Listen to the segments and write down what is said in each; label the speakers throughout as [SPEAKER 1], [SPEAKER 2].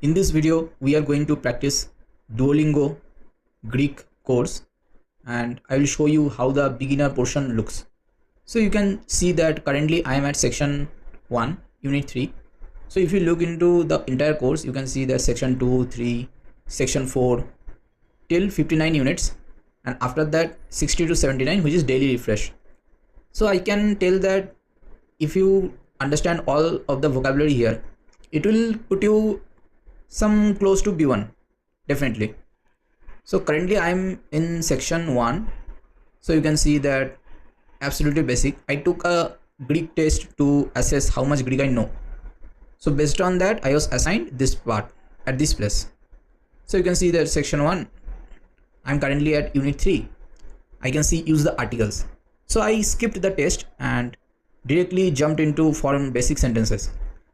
[SPEAKER 1] In this video, we are going to practice Duolingo Greek course and I will show you how the beginner portion looks. So you can see that currently I am at section 1, unit 3. So if you look into the entire course, you can see that section 2, 3, section 4 till 59 units and after that 60 to 79, which is daily refresh. So I can tell that if you understand all of the vocabulary here, it will put you some close to B1 definitely. So currently I'm in section 1, so you can see that absolutely basic. I took a Greek test to assess how much Greek I know. So based on that I was assigned this part at this place. So you can see that section 1, I'm currently at unit 3. I can see use the articles. So I skipped the test and directly jumped into form basic sentences.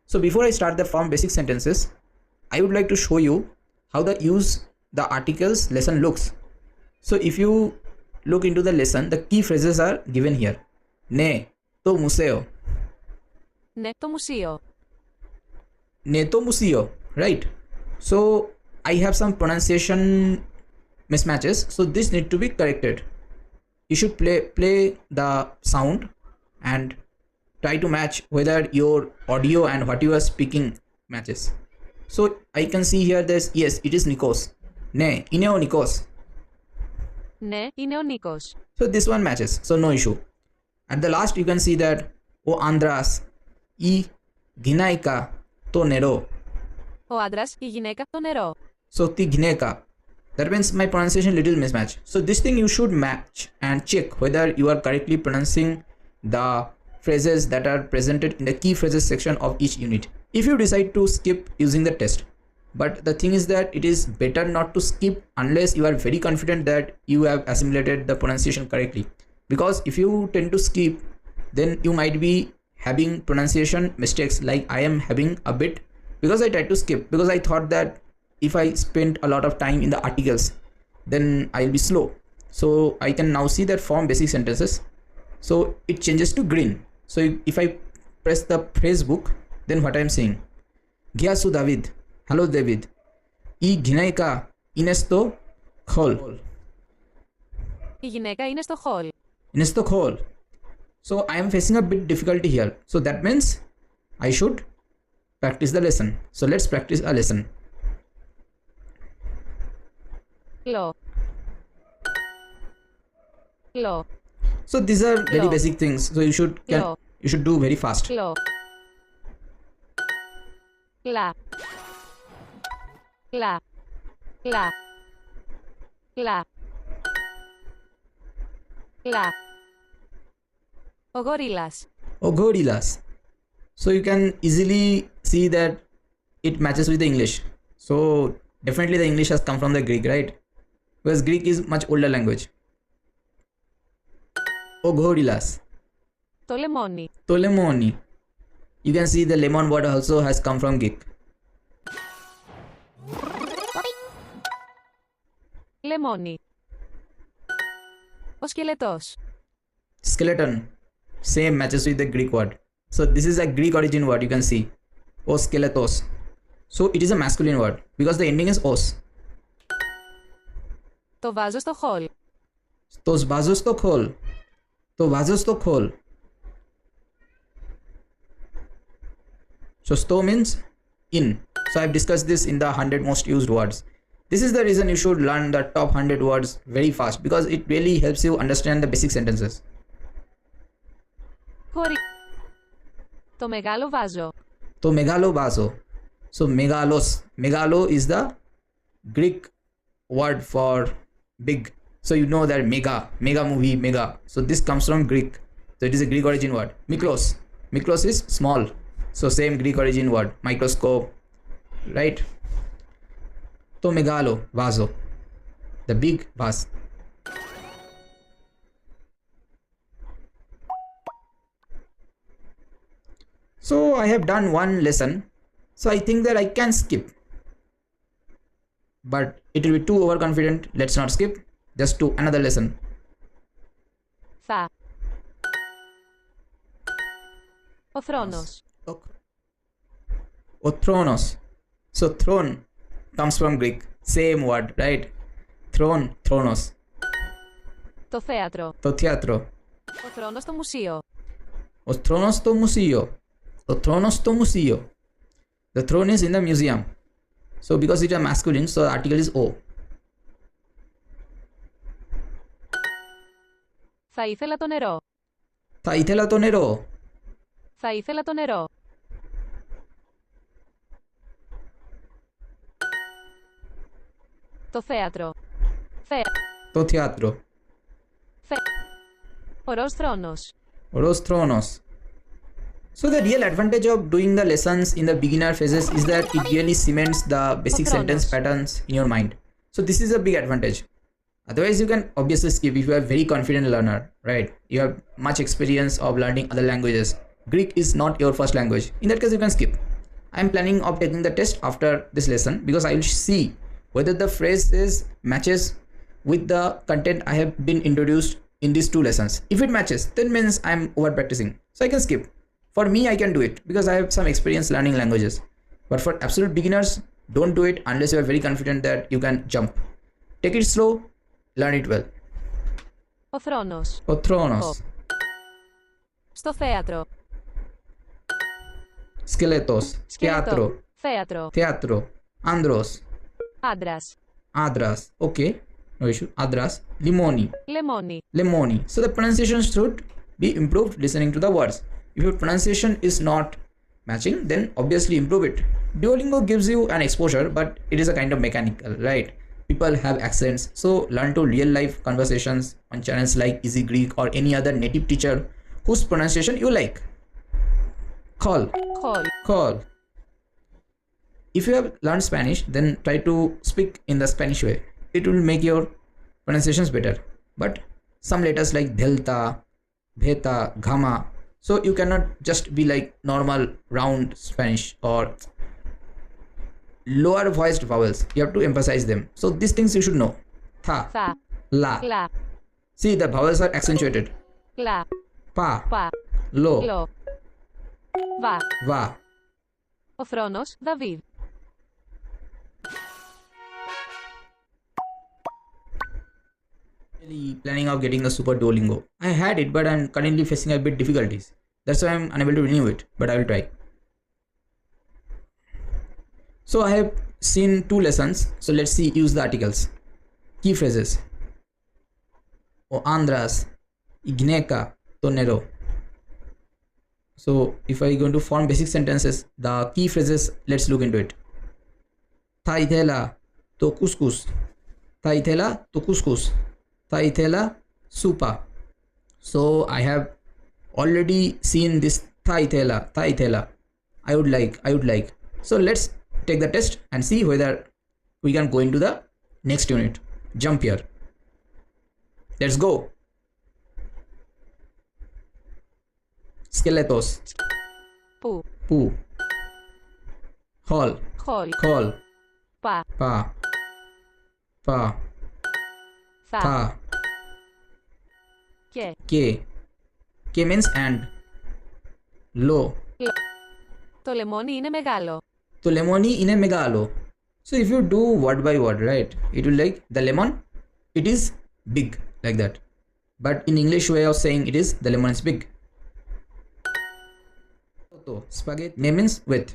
[SPEAKER 1] So before I start the form basic sentences, I would like to show you how the use the articles lesson looks. So if you look into the lesson, the key phrases are given here. Ne to museo.
[SPEAKER 2] Ναι, το μουσείο.
[SPEAKER 1] Ne to museo, right? So I have some pronunciation mismatches, so this need to be corrected. You should play the sound and try to match whether your audio and what you are speaking matches. So I can see here this, yes, it is Nikos. Ne, είναι ο Nikos.
[SPEAKER 2] Ναι, είναι ο Νίκος.
[SPEAKER 1] So this one matches, so no issue. At the last you can see that o Andras, I ginaika to nero.
[SPEAKER 2] Ο άντρας, η γυναίκα, το νερό.
[SPEAKER 1] So ti gineka. That means my pronunciation little mismatch. So this thing you should match and check whether you are correctly pronouncing the phrases that are presented in the key phrases section of each unit. If you decide to skip using the test, but the thing is that it is better not to skip unless you are very confident that you have assimilated the pronunciation correctly. Because if you tend to skip, then you might be having pronunciation mistakes like I am having a bit, because I tried to skip because I thought that if I spend a lot of time in the articles, then I'll be slow. So I can now see that form basic sentences. So it changes to green. So if I press the phrase book, then what I'm saying? Gyasu David. Hello David. I ginaika inesto khol.
[SPEAKER 2] Η γυναίκα είναι στο χολ.
[SPEAKER 1] Inesto khol. So I am facing a bit difficulty here. So that means I should practice the lesson. So let's practice a lesson.
[SPEAKER 2] Λο. Λο.
[SPEAKER 1] So these are very
[SPEAKER 2] Lo.
[SPEAKER 1] basic things. So you should do very fast.
[SPEAKER 2] Λο. Λα. Λα. Λα. Λα. Λα. Ο γορίλας.
[SPEAKER 1] Oh, gorillas. So you can easily see that it matches with the English. So definitely the English has come from the Greek, right? Because Greek is much older language. Oh, gorillas.
[SPEAKER 2] Το λεμόνι.
[SPEAKER 1] To lemoni. You can see the lemon word also has come from Greek.
[SPEAKER 2] Λεμόνι. Ο σκελετός.
[SPEAKER 1] Skeleton. Same matches with the Greek word. So this is a Greek origin word, you can see. O skeletos. So it is a masculine word because the ending is os.
[SPEAKER 2] Το βάζω στο χολ.
[SPEAKER 1] To vazos to khol. To vazos to khol. So sto means in. So I've discussed this in the 100 most used words. This is the reason you should learn the top 100 words very fast because it really helps you understand the basic sentences.
[SPEAKER 2] Χωρί. Το μεγάλο βάζω.
[SPEAKER 1] To megalo vaso. So megalos. Megalo is the Greek word for big. So you know that mega movie, mega. So this comes from Greek. So it is a Greek origin word. Miklos. Miklos is small. So same Greek origin word. Microscope. Right? To megalo vaso. The big vase. So I have done one lesson. So I think that I can skip. But it will be too overconfident. Let's not skip. Just do another lesson.
[SPEAKER 2] Θα. Ο θρόνος.
[SPEAKER 1] Ο θρόνος. So throne comes from Greek. Same word, right? Throne, thronos.
[SPEAKER 2] Το θέατρο.
[SPEAKER 1] Το θέατρο.
[SPEAKER 2] Ο θρόνος στο μουσείο.
[SPEAKER 1] Ο θρόνος στο μουσείο. Ο θρόνος στο μουσείο. The throne is in the museum. So because it is masculine, so the article is O.
[SPEAKER 2] Θα ήθελα το νερό.
[SPEAKER 1] Θα ήθελα το νερό.
[SPEAKER 2] Θα ήθελα το νερό. Το θέατρο.
[SPEAKER 1] Το θέατρο.
[SPEAKER 2] Ο ροζ θρόνος.
[SPEAKER 1] Ο ροζ θρόνος. So the real advantage of doing the lessons in the beginner phases is that it really cements the basic sentence patterns in your mind. So this is a big advantage. Otherwise you can obviously skip if you are a very confident learner, right? You have much experience of learning other languages. Greek is not your first language. In that case you can skip. I am planning of taking the test after this lesson because I will see whether the phrases matches with the content I have been introduced in these two lessons. If it matches, then means I am over practicing. So I can skip. For me, I can do it because I have some experience learning languages. But for absolute beginners, don't do it unless you are very confident that you can jump. Take it slow, learn it well.
[SPEAKER 2] Ο θρόνος.
[SPEAKER 1] Ο θρόνος.
[SPEAKER 2] Στο θέατρο.
[SPEAKER 1] Σκελετός. Θέατρο.
[SPEAKER 2] Θέατρο.
[SPEAKER 1] Θέατρο. Άνδρος.
[SPEAKER 2] Άντρας.
[SPEAKER 1] Άντρας. Okay. No issue. Άντρας. Λιμόνι.
[SPEAKER 2] Λεμόνι.
[SPEAKER 1] Lemoni. So the pronunciation should be improved listening to the words. If your pronunciation is not matching, then obviously improve it. Duolingo gives you an exposure, but it is a kind of mechanical, right? People have accents, so learn to real life conversations on channels like Easy Greek or any other native teacher whose pronunciation you like. Call. Call. If you have learned Spanish, then try to speak in the Spanish way. It will make your pronunciations better. But some letters like delta, beta, gamma, so you cannot just be like normal round Spanish or lower voiced vowels. You have to emphasize them. So these things you should know. Tha,
[SPEAKER 2] Θα.
[SPEAKER 1] la.
[SPEAKER 2] Λα.
[SPEAKER 1] See, the vowels are accentuated.
[SPEAKER 2] Λα.
[SPEAKER 1] Pa,
[SPEAKER 2] Πα.
[SPEAKER 1] lo,
[SPEAKER 2] Λο. Βα.
[SPEAKER 1] va.
[SPEAKER 2] Ο θρόνος. Δαβίδ.
[SPEAKER 1] Planning of getting the super Duolingo. I had it, but I'm currently facing a bit difficulties. That's why I'm unable to renew it, but I will try. So I have seen two lessons. So let's see, use the articles. Key phrases. O Andras, Igneka, Tonero. So if I go to form basic sentences, the key phrases, let's look into it. Θα ήθελα το couscous. Θα ήθελα το couscous. Θα ήθελα σούπα. So I have already seen this θα ήθελα. I would like. So let's take the test and see whether we can go into the next unit. Jump here. Let's go. Skeletos.
[SPEAKER 2] Που.
[SPEAKER 1] Poo. Hall.
[SPEAKER 2] Χολ.
[SPEAKER 1] Call.
[SPEAKER 2] Πα.
[SPEAKER 1] Pa. Pa.
[SPEAKER 2] Θα.
[SPEAKER 1] Tha.
[SPEAKER 2] Και.
[SPEAKER 1] K. K means and. Lo.
[SPEAKER 2] Το λεμόνι είναι μεγάλο.
[SPEAKER 1] Το lemoni είναι μεγάλο. So if you do word by word, right, it will like the lemon, it is big, like that. But in English way of saying it is the lemon is big. Spaghetti means with.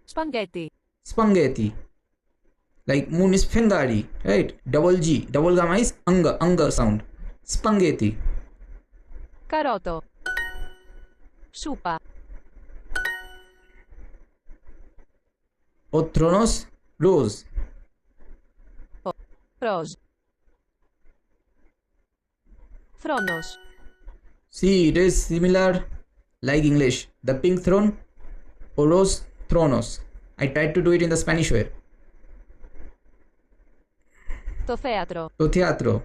[SPEAKER 2] Σπαγκέτι.
[SPEAKER 1] Spaghetti. Like moon is fengari, right? Double G, double gamma is anga sound. Spaghetti.
[SPEAKER 2] Καρότο. Σούπα.
[SPEAKER 1] Ο θρόνος rose.
[SPEAKER 2] Ροζ. Θρόνος.
[SPEAKER 1] See, it is similar like English. The pink throne, Oros Thronos. I tried to do it in the Spanish way.
[SPEAKER 2] Το θέατρο.
[SPEAKER 1] Το θέατρο.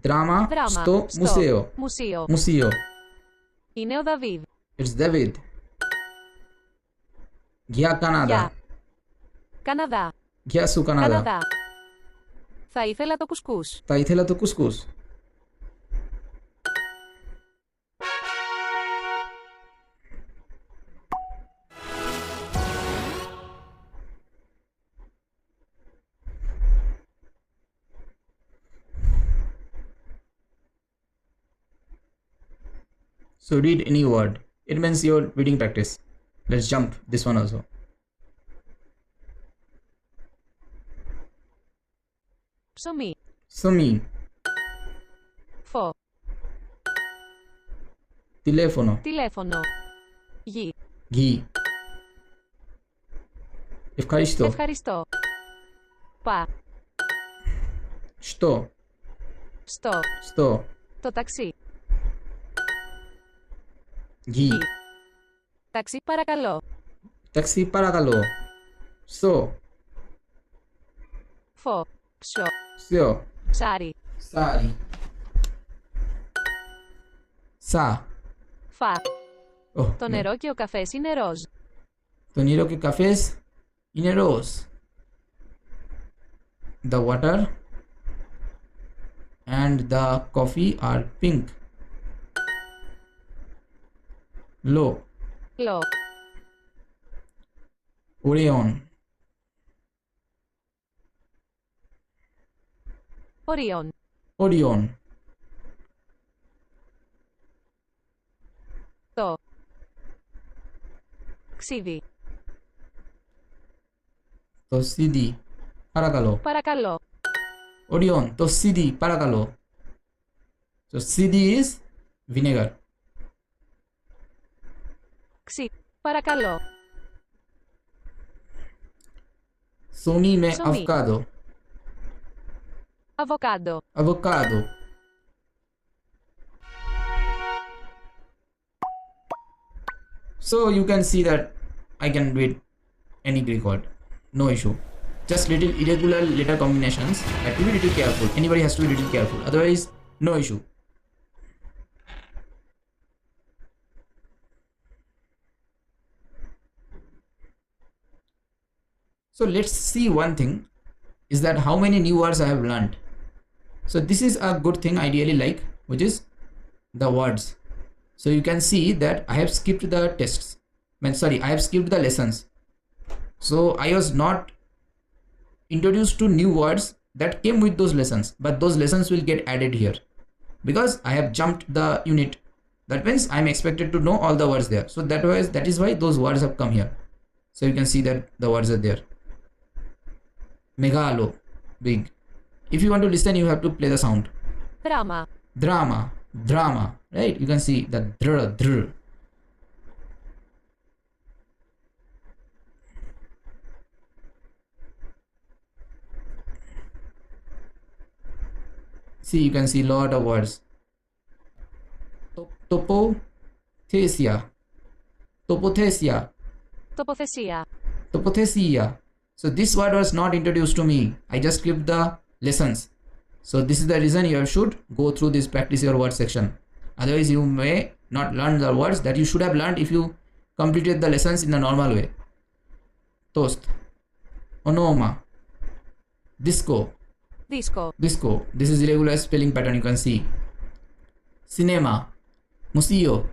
[SPEAKER 1] Δράμα στο μουσείο.
[SPEAKER 2] Μουσείο.
[SPEAKER 1] Μουσείο.
[SPEAKER 2] Είναι ο Δαβίδ.
[SPEAKER 1] It's David. Γεια Καναδά.
[SPEAKER 2] Γεια. Καναδά.
[SPEAKER 1] Γεια σου Καναδά.
[SPEAKER 2] Καναδά. Θα ήθελα το κουσκούς.
[SPEAKER 1] Θα ήθελα το κουσκούς. So read any word. It means your reading practice. Let's jump this one also.
[SPEAKER 2] Ψωμί.
[SPEAKER 1] Sumi.
[SPEAKER 2] Φω.
[SPEAKER 1] Telefono.
[SPEAKER 2] Τηλέφωνο. Γη.
[SPEAKER 1] Ghi. Ευχαριστώ.
[SPEAKER 2] Ευχαριστώ. Πα.
[SPEAKER 1] Στο.
[SPEAKER 2] Στο.
[SPEAKER 1] Στο.
[SPEAKER 2] Το ταξί.
[SPEAKER 1] Ghi.
[SPEAKER 2] Γη. Ταξί παρακαλώ.
[SPEAKER 1] Taxi παρακαλώ. Στο.
[SPEAKER 2] Φω. Ψω.
[SPEAKER 1] Σιο.
[SPEAKER 2] Ψάρι.
[SPEAKER 1] Sari. Sa.
[SPEAKER 2] Φα.
[SPEAKER 1] Oh,
[SPEAKER 2] Το νερό και ο καφές είναι ροζ.
[SPEAKER 1] Το νερό και καφές είναι ροζ. The water and the coffee are pink. Low.
[SPEAKER 2] Λο.
[SPEAKER 1] Orion.
[SPEAKER 2] Ορίων.
[SPEAKER 1] Orion.
[SPEAKER 2] Το. Ξίδι.
[SPEAKER 1] Το CD. Παρακαλώ.
[SPEAKER 2] Παρακαλώ.
[SPEAKER 1] Orion. Το CD. Παρακαλώ. So CD is vinegar.
[SPEAKER 2] Ξι. Παρακαλώ.
[SPEAKER 1] Sony में
[SPEAKER 2] Ψωμί.
[SPEAKER 1] avocado.
[SPEAKER 2] Αβοκάντο.
[SPEAKER 1] Avocado. So you can see that I can read any Greek word, no issue. Just little irregular letter combinations. I have to be little careful. Anybody has to be little careful. Otherwise, no issue. So let's see one thing is that how many new words I have learned. So this is a good thing I really like, which is the words. So you can see that I have skipped the tests. I have skipped the lessons. So I was not introduced to new words that came with those lessons, but those lessons will get added here because I have jumped the unit. That means I'm expected to know all the words there. So that is why those words have come here. So you can see that the words are there. Megalo, big. If you want to listen, you have to play the sound.
[SPEAKER 2] Δράμα.
[SPEAKER 1] Drama, drama, right? You can see the dr. See, you can see lot of words. Topothesia, topothesia,
[SPEAKER 2] Τοποθεσία.
[SPEAKER 1] topothesia. So this word was not introduced to me. I just skipped the lessons. So this is the reason you should go through this practice your word section. Otherwise you may not learn the words that you should have learned if you completed the lessons in the normal way. Toast, onoma, disco,
[SPEAKER 2] Δίσκο.
[SPEAKER 1] disco. This is irregular spelling pattern you can see. Cinema, museo,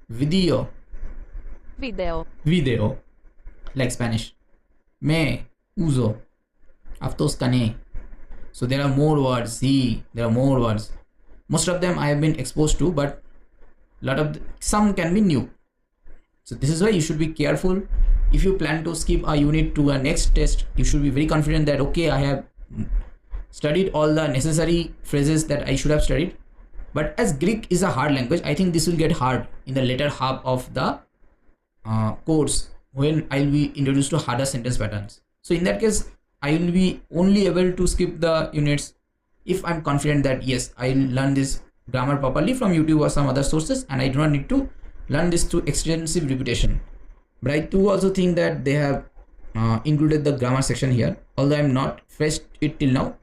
[SPEAKER 1] video,
[SPEAKER 2] Βίντεο.
[SPEAKER 1] video, like Spanish. Me, uso, aftos cane. So there are more words. See, there are more words. Most of them I have been exposed to, but some can be new. So this is why you should be careful. If you plan to skip a unit to a next test, you should be very confident that okay, I have studied all the necessary phrases that I should have studied. But as Greek is a hard language, I think this will get hard in the later half of the course when I will be introduced to harder sentence patterns. So in that case, I will be only able to skip the units if I'm confident that yes, I will learn this grammar properly from YouTube or some other sources, and I do not need to learn this through extensive repetition. But I do also think that they have included the grammar section here, although I'm not fetched it till now.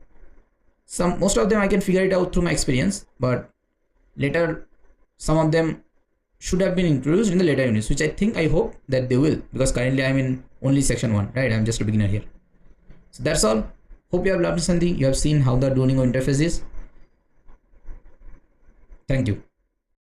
[SPEAKER 1] Most of them I can figure it out through my experience, but later some of them should have been introduced in the later units, which I hope that they will, because currently I'm in only section 1, right? I'm just a beginner here. So that's all. Hope you have learned something. You have seen how the Duolingo interface is. Thank you.